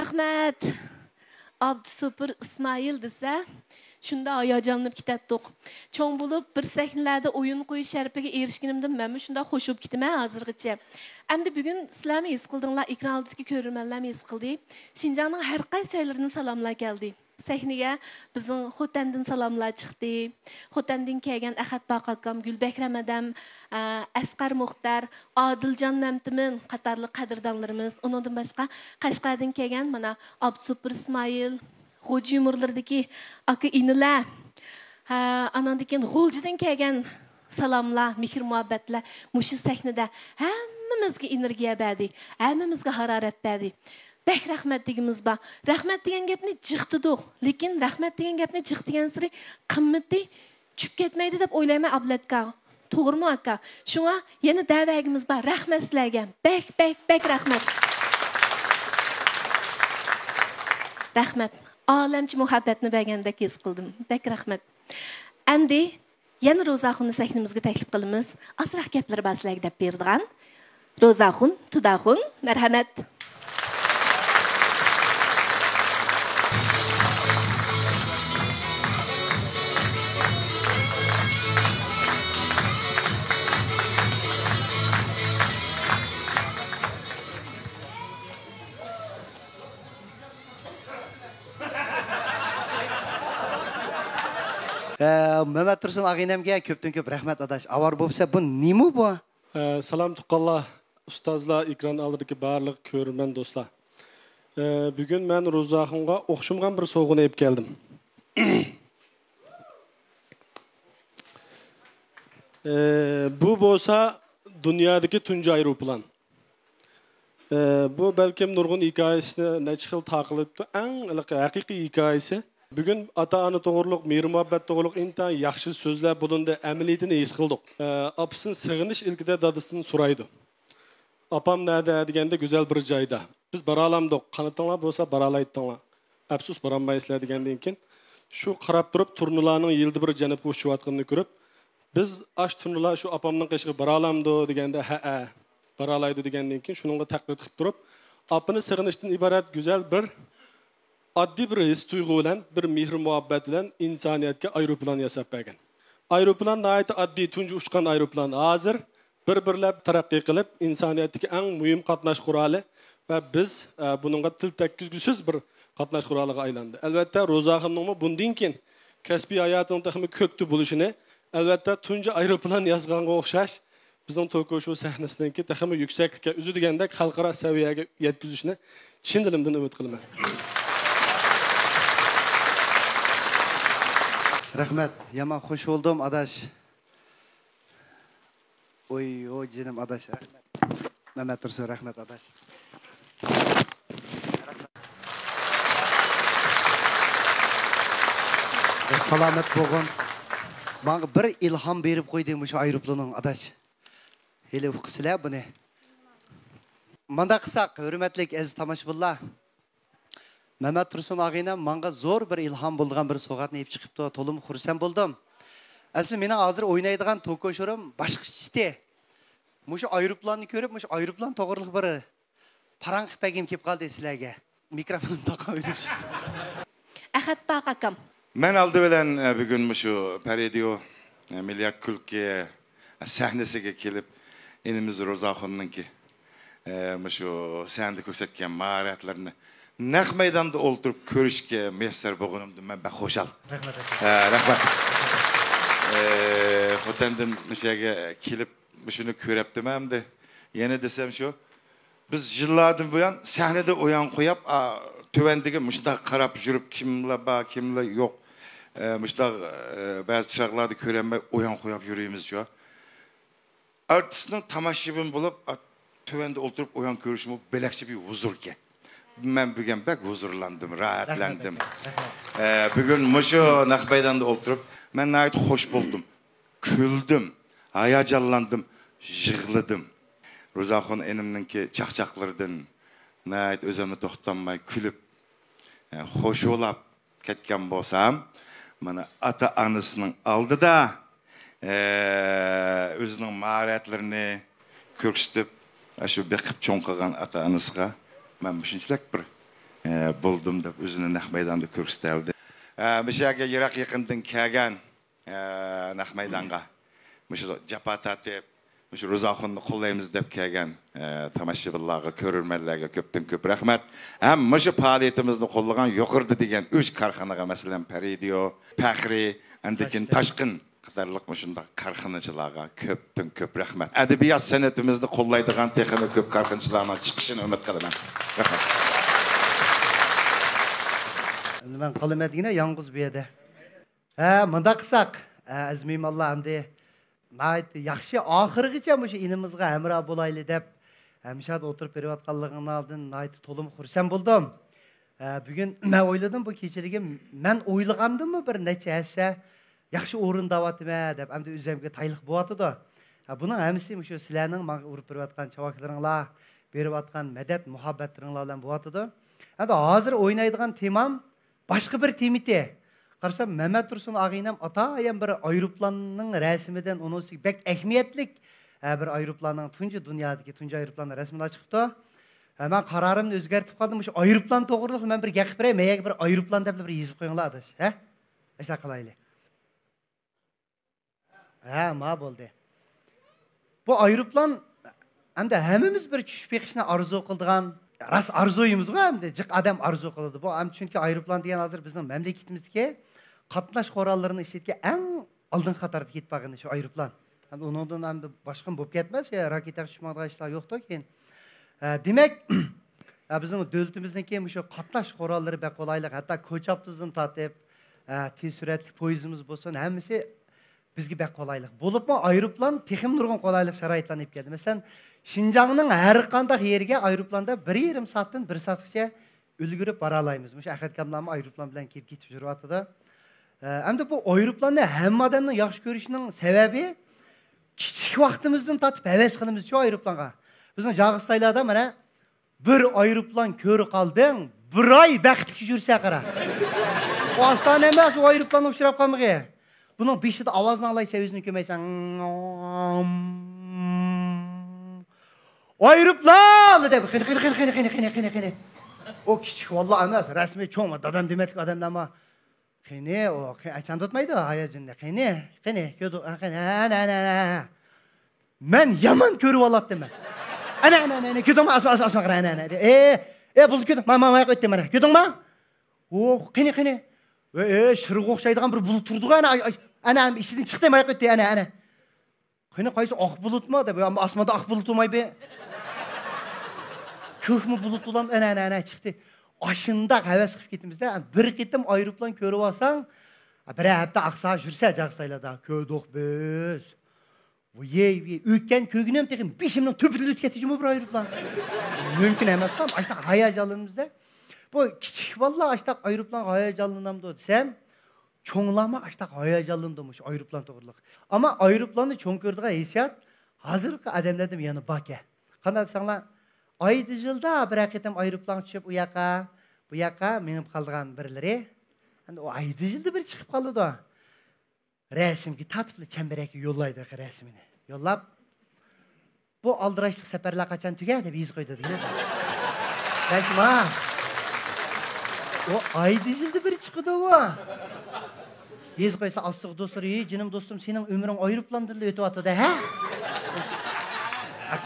rahmat. Abdusupur İsmail dese, şunda hayacanlanıp ketdik. Çoğun bulup bir sahnelerde oyun qo'yish sharafiga erishganimdan men shunda xush bo'lib ketdim hozirgacha. Endi bugun sizlarni his qildinglar, ekran oldidagi ko'rganlarni his qildi. Shinjongning har qaysi joylaridan salomlar keldi. Sahneye bizim Xotandan salamlar çıktı. Xotandan kelgan Ahad Baqakam, Gülbekram adam, Asqar Muxtar, Adiljon Mamtimin qatorli qadrdonlarimiz, ondan boshqa Qashqardan kelgan mana Abdusupur İsmail, Xo'ja yumurlardagi aka inilar, anandan G'o'ljidan kelgan salamlar, mehr muhabbatlar mushu sahnada hammamizga energiya berdi, hammamizga harorat berdi. Bək rəhmət deyimiz ba. Rəhmət deyən gəpni cıxtıdıq. Lekin rəhmət deyən gəpni cıx deyən sırı qımmətli çüp ketməydi deyib oylayma ablatka. Doğru mu akka? Şuna yeni dəvəgimiz ba. Rəhmət sizlərə. Bək rəhmət. Rəhmət. Aləmçi muhabbətini bəgəndək his qıldım. Bək rəhmət. Əmdi yeni Rozaxun'u səhnimizə təklif qılımız. Asraq gəpləri basılayıq deyib berdiğən. Rozaxun, Tudaxun, mərhəmət. Mehmet Tursun ağinemge köpten köp rahmet adaş. Avar bolsa bu nimi bu? Salam tuqqanlar, ustozlar, ekran oldidagi barliq ko'rman do'stlar. Bugun men Ro'zaxonga o'xshamgan bir sovg'ani olib keldim. Bu bo'lsa dunyodagi tunji aeroplan. Bu balkim nurg'un hikoyasini necha xil taqilibdi. Eng haqiqiy hikoyasi. Bugün ata-ana to'g'riliq, mehr muhabbat to'g'riliq intan yaxshi so'zlar bulundu, amaliyatini his qildik. Apasini sig'inish ilkida dadasidan so'raydi. Apam nerede deganda güzel bir joyda. Biz bara olamdik. Qanatinglar bo'lsa bara olaytinglar. Afsus borolmaysizlar degandan keyin shu qarab turib turnularning yilda bir janubga uchayotganini ko'rib, biz ash turnular shu apamning qishig'i bara olamdi deganda ha bara olaydi degandan keyin shuningga taqlid qilib turib, apini sig'inishdan iborat güzel bir addi bir his tuyg'u bilan, bir mehr muhabbat bilan insoniyatga aeroplan yasab bergan. Aeroplan nihoyat addiy tunji uchgan aeroplan hozir bir-birlab taraqqiy qilib, insoniyatdagi eng muhim qatnash quroli va biz buningga til tekkizgusiz bir qatnash quroliga aylandi. Albatta Ro'zaxonning bundan keyin kasbiy hayotining taxmi ko'kti bo'lishini, albatta tunji aeroplan yozganga o'xshash bizning Tokyo show sahnasidan keyin taxmi yuksaklikka o'zi degandek xalqaro saviyaga yetkazishni chin dilimdan umid qilaman. Rahmet, yaman hoş oldum adaş. Oy canım adaş. Mehmet Tursun rahmet adaş. Salamet boğun. Bana bir ilham verip koyduğum şu aeroplanın adaş. Hele uqsizlar bu ne? Manda qilsak, hurmatli aziz tomoshabinlar. Mehmet Tursun ağaynem bana zor bir ilham bulduğum bir soğatını hep çıkıptı. Tolum xursam buldum. Aslında meni hazır oynaydigan Tokyo show'um başka işte. Muşu aeroplanı görüp, muşu aeroplan toğırlık bir parang qilib bagim kelib qoldi sizlarga. Mikrofonum taqab o'tibsiz. Ahad Baqakam. Men aldı bilen bugün muşu Peridio Milliy kulki sahnesiga kelib, inimiz Ro'zaxonninki muşu sahnada ko'rsatgan mahoratlarini naq maydonda o'ltirib ko'rishga muyassar bo'lganimdan men baxo'shal. Rahmat. Xotandan mishaga kelib shuni ko'ribdim hamda yana desam shu biz yillardan buyon sahnada o'yan qo'yib tövendagi mushunday qarab yurib kimlar bor kimlar yo'q mushunday ba'zi chaqlarda ko'rolmay o'yan qo'yib yurimiz shu. Artistning tomoshabin bo'lib tövende o'ltirib o'yan ko'rishim belakchi bir huzurga. Ben bugün pek huzurlandım, rahatlandım. Bugün muşu Nakbay'dan da oturup ben nayet hoş buldum. Küldüm, hayacanlandım, yığladım. Ro'zaxon enimninki çaqçaqlardan nayet özümü toxtanmay külüp hoş olap ketken bolsam, bana ata anısının aldı da özünün maharetlerini köksütüp şu bekip çoğunqagan ata anısıga ben şunchalik bir buldum deb o'zini naq maydonda ko'rsatdi. Mishaga yiroq yaqindan kelgan naq maydonga shu japa tatib shu Ro'zaxonni qo'llaymiz deb kelgan tomoshabinlarga, ko'rurmanlarga ko'pdan ko'p rahmat. Ham shu faoliyatimizni qo'llagan yuqorida degan 3 korxonaga, masalan, Paridio, Faxri, andikin Toshqin qatorliq shunda korxonachilarga ko'pdan ko'p rahmat. Adabiyot san'atimizni qo'llaydigan texnik ko'p korxonachilarning chiqishini umid qilaman. Rahmat. Ben qalamadığına yalnız bir yerde. Mında qısaq, azmim Allah hamdi. Yaxşı ahırgıca bu inimizga emra bolaylı dep, hemşad oturup berip atqanlığını aldın, naytı tolum xursam buldum. Bugün ben oyladım bu keçiligi, men oylagandım mı bir neçe esse, yaxşı orunda vatıma dep, hamdi üzemge taylıq boğadı da. Bunun hemisi şu silerinin urup berip atqan çavaklarınla, berip atqan medet, muhabbetlerinle olan boğadı da. Hazır oynaydıgan temam, başka bir temite. Qarasam Mehmet Tursun ağaynam atayam bir aeroplanның resminden onu bek ehmiyetlik bir aeroplanның tuncu dünyadaki tuncu aeroplanның resmini çıktı. Ben kararımı özgertip kaldım. Şu aeroplan toğırlık ben bir gaqip bereyim. Meyek bir aeroplan dep bir yazıp koyunlar adaş. Eşte kılaylı. Ma oldu. Bu aeroplan hem de hemimiz bir çüşüp ekişine arzu kıldığan ras arzuyumuz var hem de cık adam arzu kıldı. Bu çünkü aeroplan diyen hazır bizim memleketimizdeki katlaş korallarını işletke en aldın katarda gitpağını şu aeroplan. Yani ondan hem de başkan bop ketmez ya raketa uçmağa işler yoktu ki. Demek bizim devletimizdeki şu katlaş koralları be kolaylık hatta koçaptızın tatip tez süratli poyizimiz bolsun hemisi bizge be kolaylık. Bolup mu aeroplan texim nurgun kolaylık şarayitlanıp geldi. Mesela Şinjan'ın her qandaq yerge aeroplanda 1,5 saatdan 1 saatgacha ulgurib bara alaymiz. Mush Ahad kamlamı aeroplan bilan kelib ketib juryapti da. Hamda bu aeroplanni hamma odamning yaxshi ko'rishining sababi kichik vaqtimizdan tatib havas qilamiz shu aeroplanga. Bizning Jag'istaylarda mana bir aeroplan ko'rib qolding, 1 oy baxtli yursa qara. Oson emas u aeroplanga uchrab qolmag'e. Buning beshida ovozini alaysa o'zini ko'maysan. Aeroplan deb qini. O kichik vallahi emas, rasmiy cho'ng dadam demetlik odamlar ama qini o qachon tutmaydi hayajonda. Qini, ko'rdi. Ana. Men yomon ko'rib olatdim men. Ana, ko'rdingmi? Asma qara ana. Bu ko'rdim. Mama qo'ydim mana. Ko'rdingmi? O qini. Shirg'i o'xshaydigan bir bulut turdi ana isidan chiqdi may qo'ydi ana. Qini qaysi oq bulutmi deb, ama asmada oq bulut olmay be. Köh mü bulut ulam ana çıktı. Aşında heves qilib ketimizde bir ketim aeroplan ko'rib olsang, bir hafta aqsa jursa Jag'istaylarda ko'rdik biz. Bu o'tgan ko'ginem tekin beshimning to'pilib o'tketishimi bir aeroplan. Mümkün emas ham. Ashta hayajonimizda. Bu kichik vallahi ashta aeroplan hayajonlanamdi desam, cho'nglama ashta hayajonlandimish aeroplan to'g'riliq. Ama aeroplanni cho'ng ko'rdigan hissiyat hozirgi odamlarda yana baka. Qanday desanglar aydı yılda bir hakitim aeroplan düşüp bu yaka menip kaldıgan birileri. Yani o aydı yılda bir çıkıp kaldı da. Resimki tatıplı çembereki yollaydı resmini. Yollap bu aldıraçlık seferler kaçan tüge de biz koydu değil mi? Belki ma. O aydı yılda bir çıkıdı o. Biz koysa astık dostları, canım dostum senin ömrün aeroplandırlı ötü atı da he?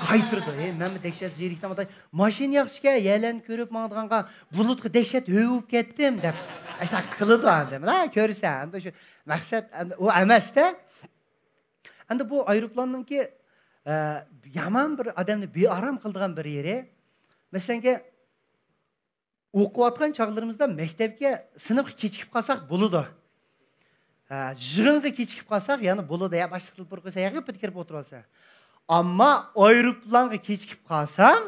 Qaytırdı. Men dehşet zerikten atay. Maşin yaxşı ke, yelen körüp mağdığanğa bulutqı dehşet hövüp kettim dep. İşte qılıdı andım. Ha körsən. Şu maksat o emas da. Anda bu aeroplanның ki yaman bir adamni bearam qıldığan bir yeri. Mesela o'qib atgan chaqlarımızda maktabga sınıfga kechikib qalsaq buludu. Yig'inga kechikib qalsaq, yani buludu. Ya boshqa qilib bir qo'ysa, yaqib bitkirib o'tirolsa. Ama aeroplanga kechikib qalsang,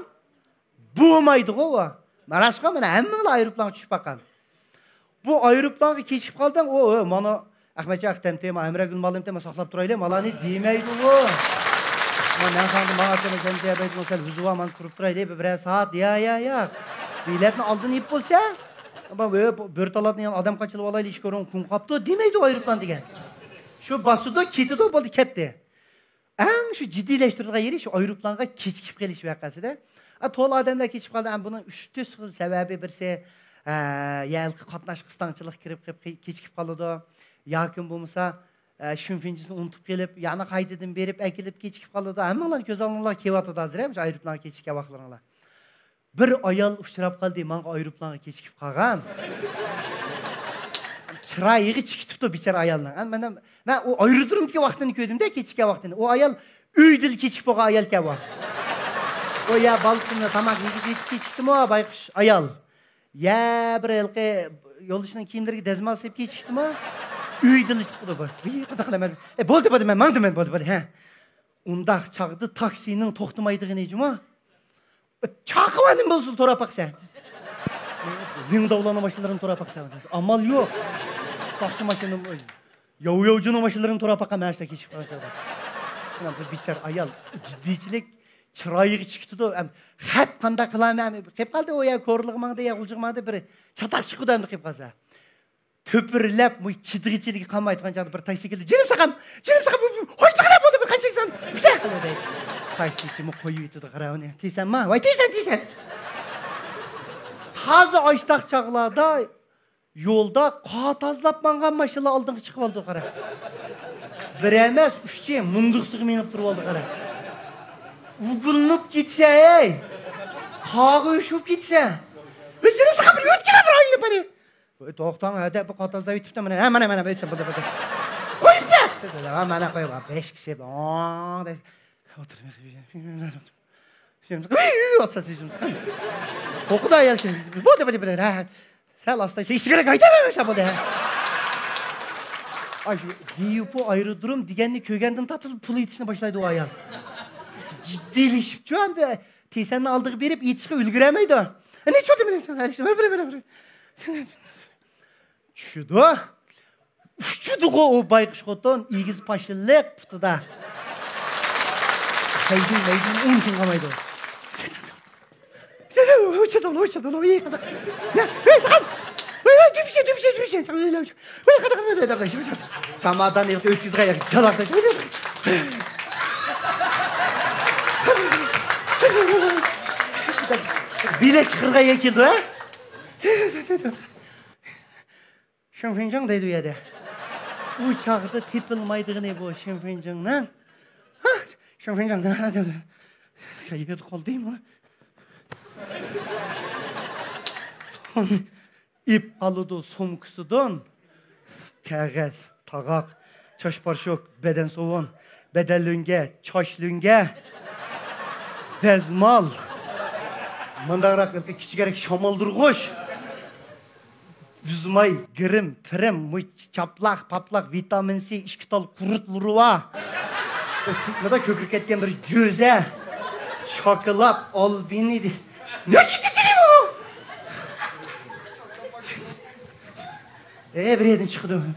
bo'lmaydi o. Mana shu mana hammalar aeroplanga tushib qolgan. Bu aeroplanga kechikib qalding, o mana Ahmetcan temtema, Emregül malım tema saqlab turayli, malani demaydi o. Mana sandım bana sen diye bayt mesela huzuva man kurup turayli bir saat ya. Biletni aldın yip bolsa, ama bir talatni adam qaçılıp alaylı iş görün kun qaptı demaydi o aeroplan degan. Şu basuda ketidi bo'ldi ketdi. En şu ciddileştirdiği yeri şu aeroplanga kechikib qelish vaqasida. To'la odamlar kechib qoldi. Bunun 3-4 xil sababi birsi yelki katnaş kıstançılık kirip keçikip kalıdı. Yakin bulmasa şünfincisini unutup gelip yana kaydedin berip ekilip keçikip kalıdı. Hemen göz alınlar kevatıda hazırlaymış ayrıplarına keçikip baklarına. Bir ayal uçturap kaldı, manğa ayrıplarına keçikip kalan. Çırayığı çıkıptı biçare ayaldan. Ben o ayrı durumdaki vaktini gördüm de keçikip vaktini. O ayal üydül keçikip o ayal keva. O ya balsınla tamak yigizip keçiktim o baykuş ayal. Ya bir elke yol dışından kiyimlerge dezmal sepip keçiktim o. Üydül çıktı bu. Boldu body ben mangdım ben body. Undaq çağdı taksinin toxtumaydığını necim o. Çakıvanın bolsun torapak sen. Limda olan maşınların torapak sen. Amal yok. Taxçı maşının yavucunun maşınların torapaka merse keçip kalacak. Bu biçar ayal ciddiçilik çırayığı çıktı da hep kanda kılamam. Hep kaldı o ya korluğumda ya kulcuğumda bir çatak çıkıdı hem hep kaza. Töpürlep bu ciddiçilik kalmaydı kanca bir taksi geldi. Canım sakam. Hoş takala oldu bir kaçacaksan. Güzel kaldı. Taksici mi koyuydu da karavane. Teysen ma. Vay teysen. Tazı açtaq çağlarda yolda qatazlap mangan maşıla aldın çıkıp aldı qara. Bir emas üççe munduqsıq minip durub aldı qara. Uğulnup gitse ey. Qağı üşüp gitse. Öçürüp sıqa bir ötkine bir ayını bari. Toqtan hadi bu qatazda ütüp de mana hemen ötüm bu. Koyup da. Mana koyup 5 kişi. Otur. Şimdi asatacağım. Koku da ayal şimdi. Bu da böyle. Sen hastaysa işlere kaydememiş ama de. Ay deyip o ayrı durum digenli köygenden tatılıp pulu yetişine başlaydı o ayal. Ciddileşip şu anda teysenin aldığı berip yetişe ülgüremeydi. Ne çöldü benim? Çüdü. Uççudu o baykuş koton igiz paşıllık putuda. Kaydın unutun kamaydı. Uçadım. İyi kadar. Ne? Sakın. Düşe. Kadar. Samadan ilk ötküz kayak çalakta. Bile çıkırga yekildi ha? Şenfencan deydi yedi. Uçakta tepilmaydığını ne bu şenfencandan? Şenfencandan. Yedi kol değil mi? İp alıdı somkusudan. Kağız, tağak, çaş parşok, beden soğan, bedellünge, çaşlünge, bezmal. Mandağırak küçükerek şamaldırgoş. Yüzmay, girim, prim, çaplak, paplak, vitamin C, işkital, kurutluruva. Sıkmada köpük etken bir cüze. Şokolat, albini. Ne ciddi bu? Bir yerden çıktım.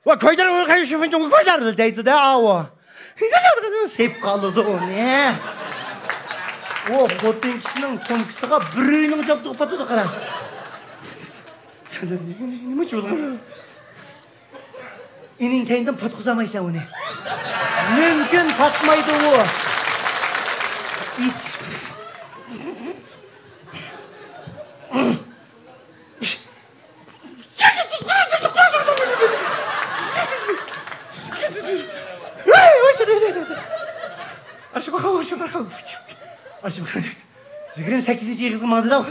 Koydar kayışın çok koydar deydi de ava. Sep kaldı o ne? O potun kişinin son kısığa birinin yaptığı patladı kara. Ne çılgın? İnin kendim patkuzamaysa onu. Mümkün patmaydı o. İç. Aşkım Zügrem 8. yığızılmadı da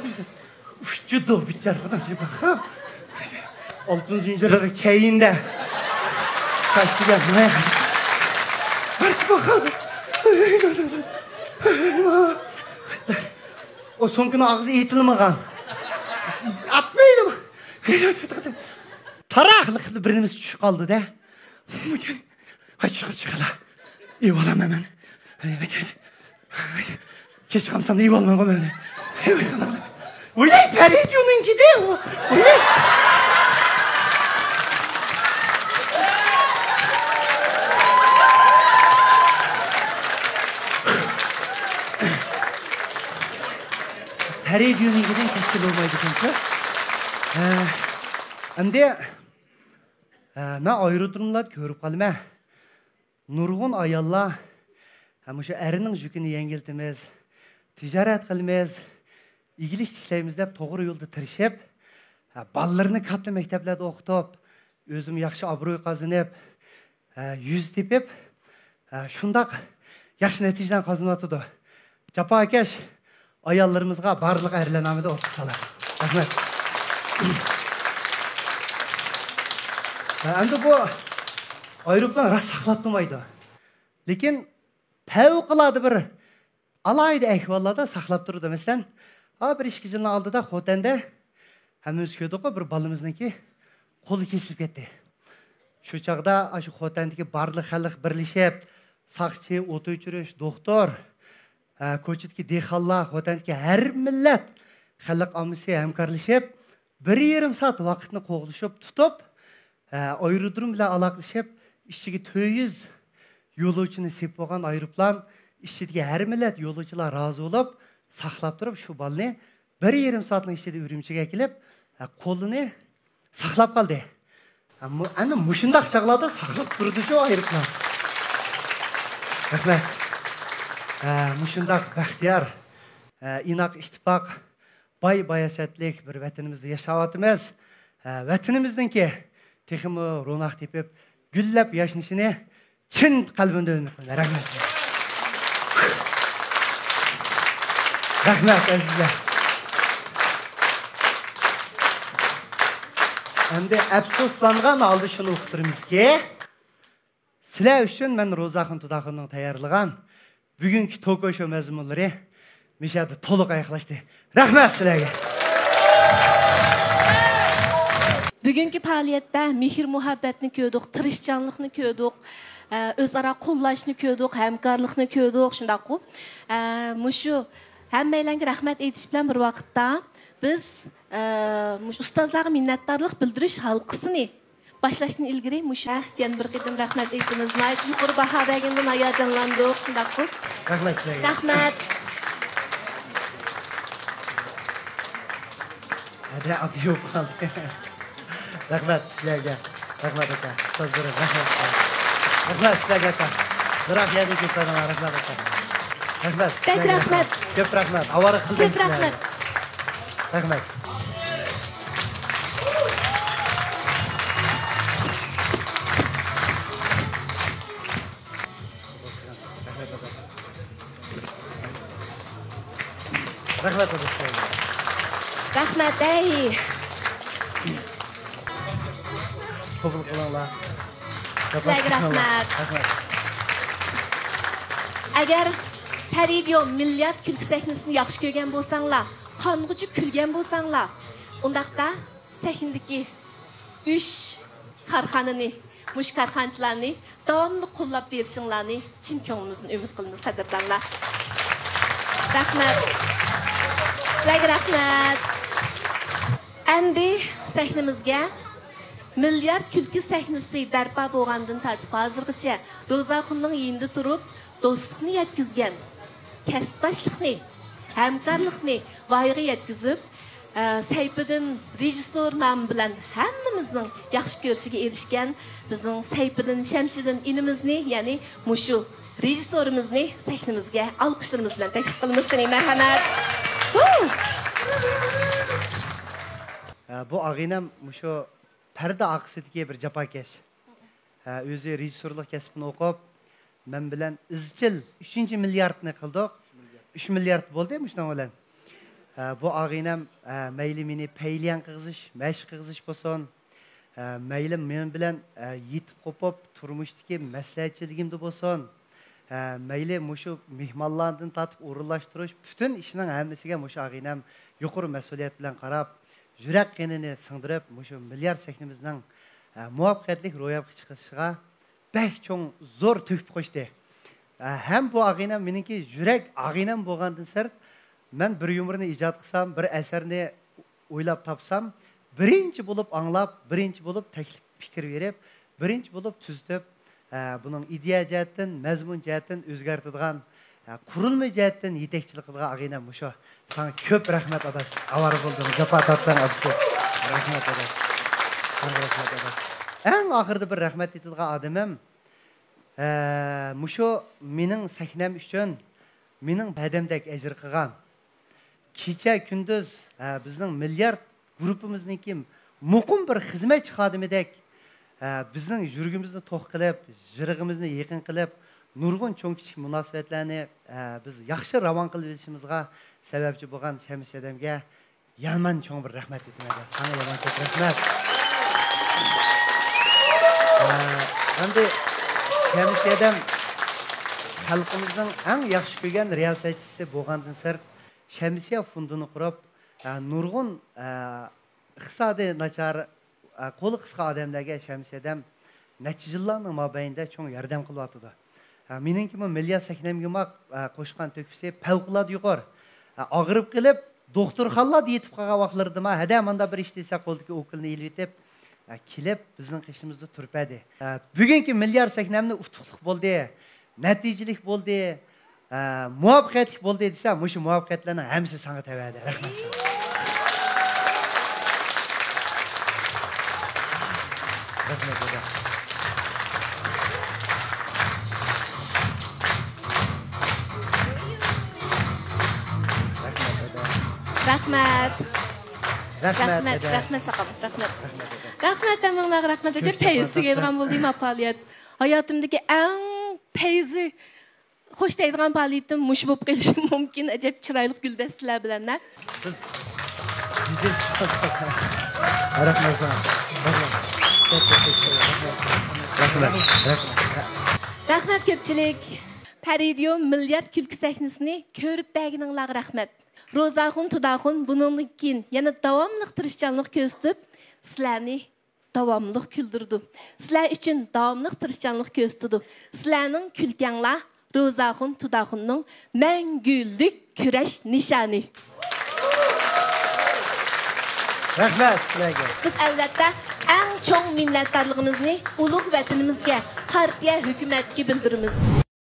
uççudu biter falan bak. Altın zincirleri keyinde. Kaçtı gel buraya. Aç bakalım. O son gün ağzı eğitilmeğen. Atmayalım. Taraklık birimiz düşük kaldı de. Hadi çıkala. İyi olam hemen. Hadi. Keş kamsan iyi olmam o böyle. Ulan Peridyon'un gidi o. Ulan. Peridyon'un gidi keşke olmaydı kanka. Hem de ben ayrı durumlar görüp kalma. Nurgun ayalla hem şu erinin yükünü yengeltmez. ticaret qilmaymiz, iyilik tiklaymiz deb to'g'ri yo'lda tirishib, bolalarni katta maktablarda o'qitib, o'zim yaxshi obro'y qozonib, yuz tepib, shundaq yaxshi natijadan qozonyotdi. Jafokash ayollarimizga barliq erlar nomida o'tqisalar. Rahmat. Endi bu aeroplan ras saqlab turmaydi. Lekin favqulodda bir alayda ahvollarda saqlab turdi. Masalan, bir 2 yilning oldida Xotanda hammamiz ko'rdik, bir bolamizniki qo'li kesilib ketdi. Shu chaqda shu Xotandagi barliq xalq birlashib, saqchi, o't o'chirish, doktor, ko'chitki dehqonlar, Xotandagi har millat xalq omisi hamkorlashib, 1,5 soat vaqtni qo'g'lishib tutib, aerodrom bilan aloqalashib, ichiga 400 yo'lovchini sepib olgan aeroplan ichidagi har millat yo'lovchilar rozi bo'lib, saqlab turib, shu bolani 1,5 soatning ichida Urumchiga kelib, qo'lini saqlab qoldi. Ana mushundaq chaqlarda saqlab turdi shu aeroplan. Rahmat. Mushundaq baxtiyor, inoq ittifoq, boy bayashatlik bir vatanimizda yashayotimiz. Vatanimizningki texmi ro'naq tepib, gullab yashnishini chin qalbimda umid qilaman. Rahmat. Rahmat azizlar. Endi afsuslangan oldi shuni uqtirimizki, sizlar uchun men Ro'zaxon Tudaxonning tayyorlagan bugungi Toko show mazmunlari mishada to'liq aniqlashdi. Rahmat sizlarga. Bugungi faoliyatda mehr muhabbatni ko'rdik, tirishchanlikni ko'rdik, o'zaro qo'llashni ko'rdik, hamkorlikni ko'rdik, shundaqku. Mushu hammalarga rahmat aytish bilan bir vaqtda biz ustozlarga minnatdorlik bildirish halqasini başlashdan ilgari musha yana bir qitim rahmat aytamiz. Maychi yuqori baho bergandan hayajonlandik, shundaqku. Rahmat sizlarga. Rahmat. Hadi adiyo qoldi. Rahmat sizlarga. Rahmat aka. Ustozlar rahmat. Rahmat sizlarga aka. Biroq yana ko'taman rahmat aka. Rahmat. Ko'p rahmat. Ko'p rahmat. Avara qildingiz. Ko'p rahmat. Rahmat. Rahmat sizlarga. Rahmat ey. Qabul qilinglar. Sizlarga rahmat. Rahmat. Agar Paridio milliard kulki sahnesini yaxshi ko'rgan bo'lsanglar, qong'uchi kulgan bo'lsanglar, undaqda sahnadagi 3 korxonani, mush korxonchilarni davomli qo'llab berishinglarni chin ko'nglimizdan umid qilamiz, qadrdonlar. Rahmat. Sizlarga rahmat. Endi sahnamizga milliard kulki sahnasi darpa bo'lgandan tortib hozirgacha Ro'zaxonning yeyinda turib, do'stlikni yetkazgan, kasbdoshlikni, hamkorlikni voyaga yetkazib, sayfidan rejissor nomi bilan hammamizning yaxshi ko'rishiga erishgan bizning sayfidan Shamshiddin inimizni, ya'ni mushu rejissorimizni sahnamizga olqishlarimiz bilan taklif qilamiz. Marhamat. Bu ag'inam mushu parda aqsidagi bir jafokash. O'zi rejissorlik kasbini o'qib, men bilan izchil 3-milliardni qildik. 3 milliard bo'ldi shundan bilan. Bu ag'inam mayli meni payliyan qilg'izish, mashq qilg'izish bo'lsin, mayli men bilan yetib qopib turmushdagi maslahatchiligimda bo'lsin, mayli mushu mehmonlardan tatib o'rinlashtirish, butun ishning hammasiga mushu ag'inam yuqori mas'uliyat bilan qarab, yurak qenini singdirib, mushu milliard sahnamizning muvaffaqiyatli ro'yobga chiqishiga bek cho'ng zo'r to'kib qo'shdi. Ham bu ag'inam meniki yurak ag'inam bo'lgandan sart, men bir yumurni ijod qilsam, bir asarni o'ylab topsam, birinchi bo'lib anglab, birinchi bo'lib taklif fikr berib, birinchi bo'lib tuzib, buning ideya jihatdan, mazmun jihatdan o'zgartiradigan, qurilma jihatdan yetakchilik qilgan ag'inam mushu. Sana ko'p rahmat adash. Avara bo'lding. Jafo tortsan abdu. Rahmat adash. Rahmat adash. Eng oxirida bir rahmat aytadigan odamim mushu mening sahnam uchun mening badamdek ajr qilgan. Kecha kunduz bizning milliard gruppimizniki muqim bir xizmatchi xodimidek bizning yurgimizni to'q qilib, jirig'imizni yaqin qilib, nurg'un cho'ng kichik munosabatlarni biz yaxshi ravon qilib olishimizga sababchi bo'lgan Shamis adamga yaman cho'ng bir rahmat aytaman. Sana yaman ko'p rahmat. Endi Shamis adam xalqimizning eng yaxshi ko'rgan riyosatchisi bo'lgandan sirt Shamsiya fondini qurib, nurg'un iqtisodiy nachar qo'li qisqa odamlarga Shamis adam necha yillarning mobaynida cho'ng yordam qilyapti. Meningki milliard saknamga qo'shgan to'kisi favqulodda yuqori. Og'rib qilib, doktorxonalarda yetib qolgan vaqtlarda hada manda bir ish desa qo'ldagi o'qilni ilib etib, kelib bizning qishimizda turpadi. Bugungi milliard saknamni utuqliq bo'ldi, natijalik bo'ldi, muvaffaqiyatli bo'ldi desam, o'sha muvaffaqiyatlarning hammasi senga tavadi. Rahmat. Rahmat. Rahmat saqam. Rahmat tamamlar rahmat deb payizga kelgan bo'ldim faoliyat. Hayotimdagi eng payizi xo'sh deydigan faoliyatim mush bo'lib qolishi mumkin. Ajab chiroyli guldastlar bilan. Rahmat ko'pchilik. Paridiyo milliard kulki sahnasini ko'rib berganinglar rahmat. Ro'zaxun Tudaxun buningdan keyin yana davomli tirishchanlik ko'rsatib, sizlarni davomli kuldirdi. Sizlar uchun davomli tirishchanlik ko'rsatdi. Sizlarning kulkanglar Ro'zaxun Tudaxunning mangulik kurash nishoni. Rahmat sizlarga. Biz albatta eng cho'ng minnatdorligimizni ulug' vatanimizga, partiya hukumatga bildiramiz.